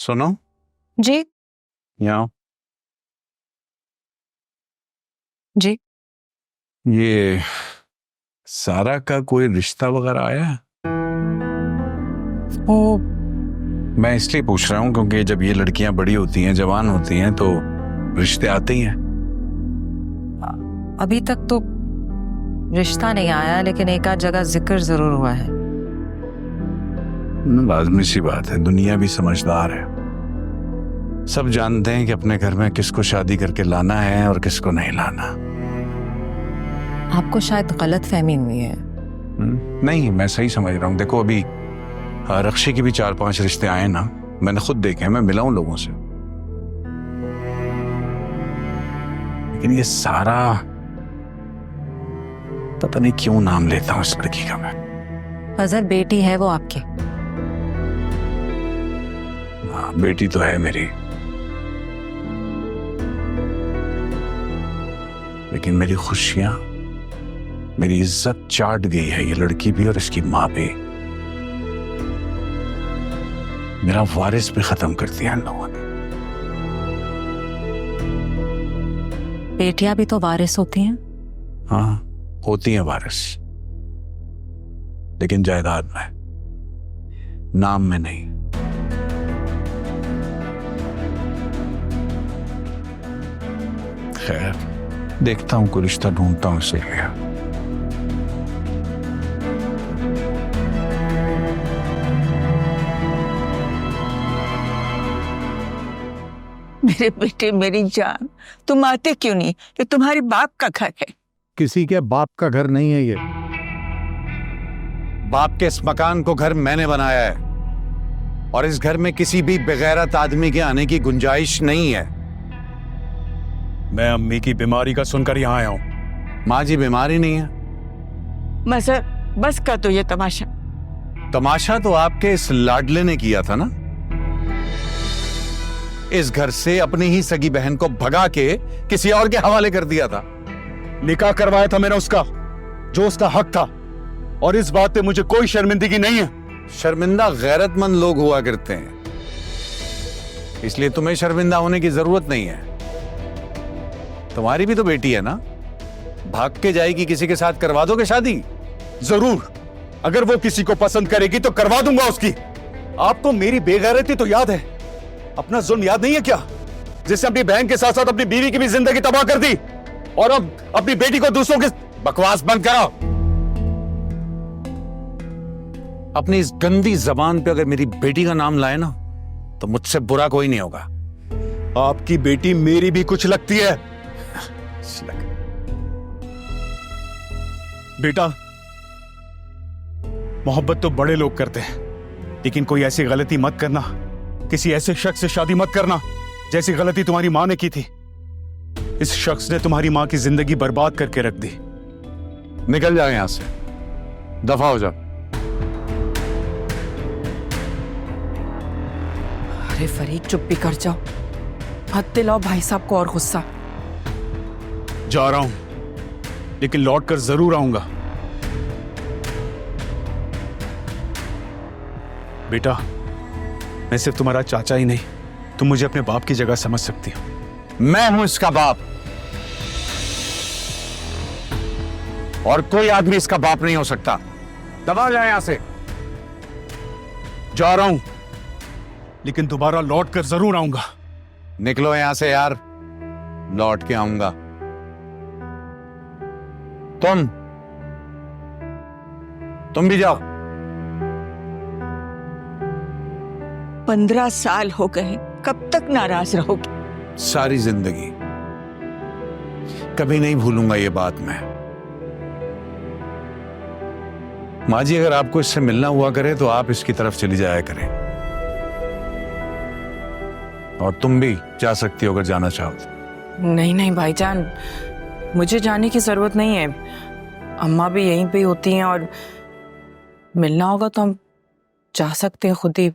सुनो जी यहाँ, जी। ये सारा का कोई रिश्ता वगैरह आया है? ओ, मैं इसलिए पूछ रहा हूँ क्योंकि जब ये लड़कियां बड़ी होती हैं, जवान होती हैं, तो रिश्ते आते ही हैं। अभी तक तो रिश्ता नहीं आया, लेकिन एक आध जगह जिक्र जरूर हुआ है। लाजमी सी बात है, दुनिया भी समझदार है। सब जानते हैं कि अपने घर में किसको शादी करके लाना है और किसको नहीं लाना। आपको शायद गलत फहमी हुई है। नहीं, मैं सही समझ रहा हूँ। देखो अभी रक्षी की भी 4-5 रिश्ते आए ना, मैंने खुद देखे हैं, मैं मिला हूं लोगों से। लेकिन ये सारा, पता नहीं क्यों नाम लेता हूं इस लड़की का मैं। अजहर बेटी है वो आपकी। हाँ, बेटी तो है मेरी, लेकिन मेरी खुशियां, मेरी इज्जत चाट गई है ये लड़की भी और इसकी मां भी। मेरा वारिस भी खत्म कर दिया इन लोगों ने। बेटियां भी तो वारिस होती हैं। हाँ, होती हैं वारिस, लेकिन जायदाद में, नाम में नहीं। खैर, देखता हूं, कोई रिश्ता ढूंढता हूं इससे। मेरे बेटे, मेरी जान, तुम आते क्यों नहीं? ये तुम्हारे बाप का घर है। किसी के बाप का घर नहीं है ये। बाप के इस मकान को घर मैंने बनाया है, और इस घर में किसी भी बेगैरत आदमी के आने की गुंजाइश नहीं है। मैं अम्मी की बीमारी का सुनकर यहाँ आया हूँ। माँ जी बीमारी नहीं है। मजर, बस कर दो ये तमाशा। तमाशा तो आपके इस लाडले ने किया था ना। इस घर से अपनी ही सगी बहन को भगा के किसी और के हवाले कर दिया था। निकाह करवाया था मैंने उसका, जो उसका हक था, और इस बात पे मुझे कोई शर्मिंदगी नहीं है। शर्मिंदा गैरतमंद लोग हुआ करते हैं, इसलिए तुम्हें शर्मिंदा होने की जरूरत नहीं है। तुम्हारी भी तो बेटी है ना, भाग के जाएगी, किसी के साथ करवा दोगे शादी? जरूर, अगर वो किसी को पसंद करेगी तो करवा दूंगा उसकी। आपको मेरी बेगैरती तो याद है, अपना जुल्म याद नहीं है क्या, जिससे अपनी बहन के साथ साथ अपनी बीवी की भी जिंदगी तबाह कर दी, और अब अपनी बेटी को दूसरों के। बकवास बंद करो। अपनी इस गंदी जबान पे अगर मेरी बेटी का नाम लाए ना, तो मुझसे बुरा कोई नहीं होगा। आपकी बेटी मेरी भी कुछ लगती है। बेटा, मोहब्बत तो बड़े लोग करते हैं, लेकिन कोई ऐसी गलती मत करना, किसी ऐसे शख्स से शादी मत करना जैसी गलती तुम्हारी मां ने की थी। इस शख्स ने तुम्हारी मां की जिंदगी बर्बाद करके रख दी। निकल जाओ यहां से, दफा हो जाओ। अरे फरीद, चुप भी कर जाओ, मत दिलाओ भाई साहब को और गुस्सा। जा रहा हूं, लेकिन लौट कर जरूर आऊंगा। बेटा, मैं सिर्फ तुम्हारा चाचा ही नहीं, तुम मुझे अपने बाप की जगह समझ सकती हो। मैं हूं इसका बाप, और कोई आदमी इसका बाप नहीं हो सकता। दबा जाए यहां से। जा रहा हूं, लेकिन दोबारा लौट कर जरूर आऊंगा। निकलो यहां से यार, लौट के आऊंगा। तुम भी जाओ। 15 साल हो गए, कब तक नाराज रहोगे? सारी जिंदगी। कभी नहीं भूलूंगा ये बात मैं। माँ जी, अगर आपको इससे मिलना हुआ करे तो आप इसकी तरफ चली जाया करें, और तुम भी जा सकती हो अगर जाना चाहो तो। नहीं नहीं भाईजान, मुझे जाने की जरूरत नहीं है। अम्मा भी यहीं पे होती हैं, और मिलना होगा तो हम जा सकते हैं खुद ही।